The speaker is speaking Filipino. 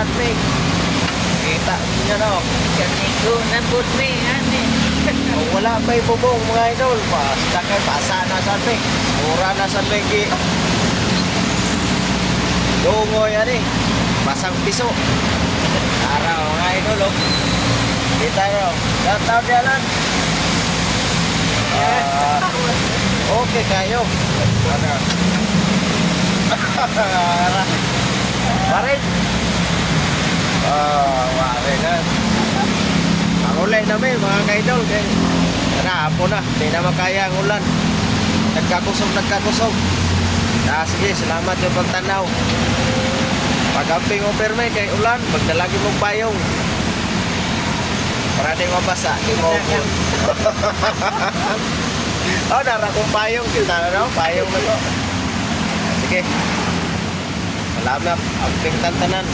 San Mig. Kita niya no. Kaniko na put me, ane. Kung wala pa ibubong mga idol, basta kay pasa na San Mig. Mura na San Mig. Dungo yan eh. Pasang piso. Araw mga idol oh. Kita nyo. Downtown yan. Okay kayo. Marin. Marin na. Ang ulay namin mga kaidol. Hapon na. Hindi na makaya ang ulan. Nagkakusog. Sige, salamat yung pagtanaw. Pag-amping overmay kay ulan, magdalagi mong payong. Para di mabasa, di mo po. Nara kong payong. Kita na no? Payong na to. Sige. Salamat. Amping tantanan.